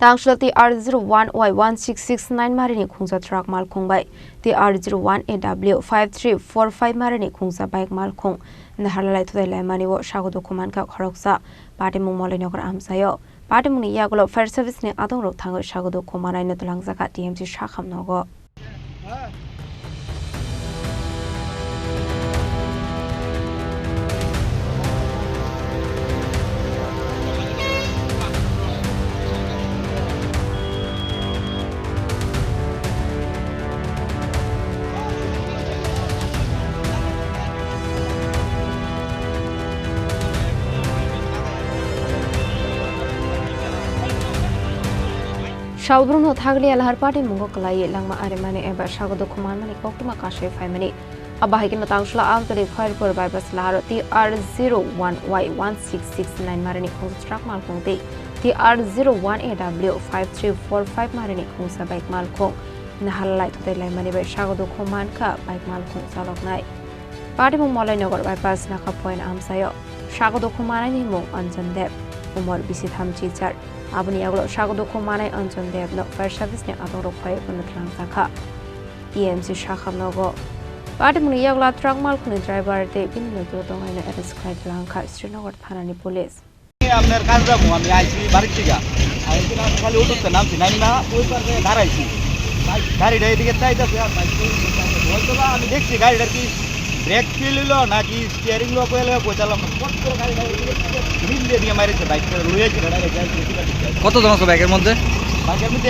Tangshla TR01Y1669 marini khungsa truck mal khungbai TR01AW5345 marini khungsa bike mal khung naharlalai thudai laimani wo shagodo kuman ka khoroksa party mumole nokar amsayo party muni yagulo fire service ni adong rok thango shagodo kumanai na tulangza ka TMC shakham nogo Shaubruno thagli alhar party mungo kalai langma aremani eba shagodo kuman mani koktuma kashe faimani abahiki na tangshla amtari khairpur bypass lahar TR01Y1669 marini khungsa truck mal khungti TR01AW5345 marini khungsa bike mal khung nahalai thudai laimani be shagodo kuman ka bike mal khung saloknai party mumolai nogar bypass naka point amsayo shagodo kumanai ni mung anjandep umor bisi thamchi char abuni yagulo shagodo kumanai anjon devlo fire service ne adoro khoy punatlang sakha EMC shakham nogo party yagla truck mal khuni driver te binlo to dongaina arrest khai langkha Srinagar thana ni police আপনার কাজটা আমি আইছি বাড়ি থেকে আইছি না খালি উঠতে নামছি নাই না ওই পারে দাঁড়াইছি গাড়িটা এদিকে চাইতেছে আর বলতো না আমি দেখছি গাড়িটার কি ব্রেক ফেল হলো নাকি স্টিয়ারিং লক হয়ে কোথালাম কত করে গাড়িটা মিলে দিয়ে মারিছে বাইকটা লুয়েছে কত জন আছে বাইকের মধ্যে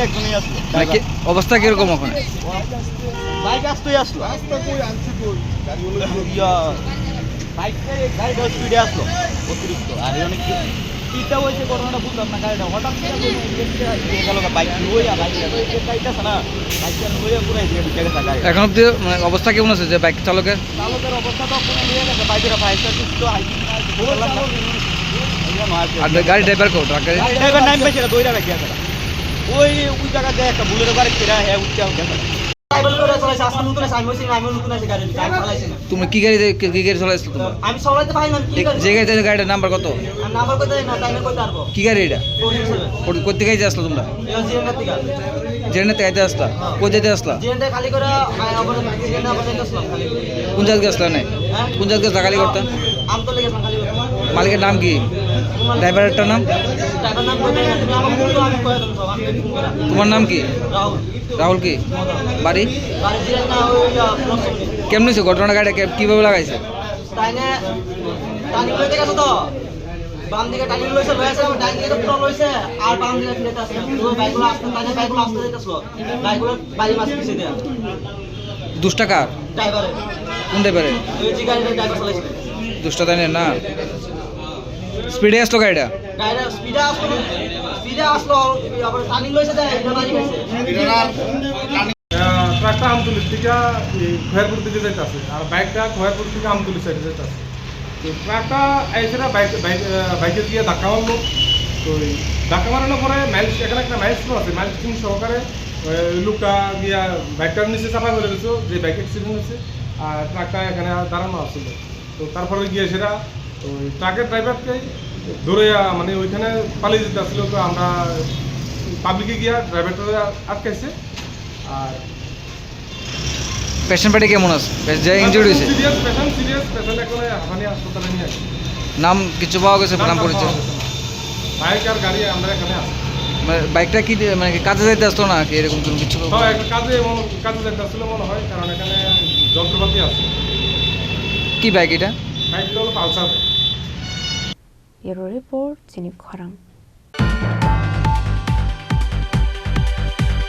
একজনই আসলো অবস্থা কিরকম ওখানে বাইক আসতেই আসলো আস্তে কই আনছি কই গাড়িগুলো গাড়িটা স্পিডে আসলো অতিরিক্ত আর অনেক কিটা হয়েছে ঘটনাটা বুঝলাম না গাড়িটা হঠাৎ করে গেল বাইক লইয়া বাইকটা না বাইকটা লইয়া পুরাই দিয়ে ঢুকে গেছে গাড়ি এখন অব্দি অবস্থা কেমন আছে যে বাইক চালকের অবস্থা তো কোনো লইয়া গেছে বাইকের ফায়ার সার্ভিস তো আর গাড়ি ড্রাইভার কো ট্রাকের ড্রাইভার নাম পেছে দইরা রাখি আছে ওই জায়গাতে একটা বুলেরো গাড়ি ছেড়া হ্যাঁ উঠতে গেছে তুমি কি গাড়ি চালাইছো তুমি আমি চালাতে পারি না কি গাড়ি যে গাড়িতে গাড়ির নাম্বার কত নাম্বার কত না টাইমে কত পারবো কি গাড়ি এটা কত থেকে আসলো তোমরা জেনে থেকে আসলা কই যেতে আসলা জেনে খালি করে আবার জেনে আবার আসলাম খালি কোন জায়গায় আসলা না কোন জায়গায় খালি করতে আমতলে গেলাম খালি মালিকের নাম কি ড্রাইভারেরটার নাম ড্রাইভার নাম কই তুমি আমাকে বলতো আমি কই দেব সব আমি তোমার নাম কি রাহুল রাহুল কি বাড়ি বাড়ি জিরা না ওই কেমন হয়েছে ঘটনা গাড়ি কিভাবে লাগাইছে তাইনে টানি লইতে গেছে তো বাম দিকে টানি লইছে লইছে ডান দিকে পুরো লইছে আর বাম দিকে ফিরে আসছে তো বাইকগুলো আসতে তাইনে বাইকগুলো আসতে যাইতেছিল বাইকগুলো বাড়ি মাছ পিছে দেয়া 2 টাকা ড্রাইভারে কোন ড্রাইভারে ওই যে গাড়িটা ড্রাইভার চালাইছে 2 টাকা না স্পিডে আসলো গাড়িটা গাড়িটা স্পিডে আসলো আবার টানি লইছে দেয় এটা বাড়ি গেছে ট্রাকটা আমতুলিশ থেকে খয়েরপুর দিকে যাইতেছে আর বাইকটা খয়েরপুর থেকে আমতুলিশ সাইডে যাইতেছে তো ট্রাকটা এসে বাইকে গিয়ে ধাক্কা মারলো তো ধাক্কা মারানোর পরে মাইলস এখানে একটা মাইলস আছে মাইলস কিং সহকারে লোকটা গিয়া বাইকটার নিচে চাপা করে দিয়েছে যে বাইক অ্যাক্সিডেন্ট হয়েছে আর ট্রাকটা এখানে দাঁড়ানো আসছিল তো তারপরে গিয়ে সেটা ওই ট্রাকের ড্রাইভারকে ধরে মানে ওইখানে পালিয়ে যেতে আসছিল তো আমরা পাবলিকে গিয়া ড্রাইভারটা আটকাইছে আর পেশেন্ট পার্টি কেমন আছে যে ইনজুরি হয়েছে সিরিয়াস পেশেন্ট এখন হাসানি হাসপাতালে নিয়ে আসি নাম কিছু পাওয়া গেছে নাম পরিচয় বাইক আর গাড়ি আমরা এখানে আসি বাইকটা কি মানে কাজে যাইতে আসতো না কি এরকম কিছু কাজে যাইতে আসছিল মনে হয় কারণ এখানে যন্ত্রপাতি আছে কি বাইক এটা বাইকটা হলো Pulsar Bureau Report, Jinip Khorang.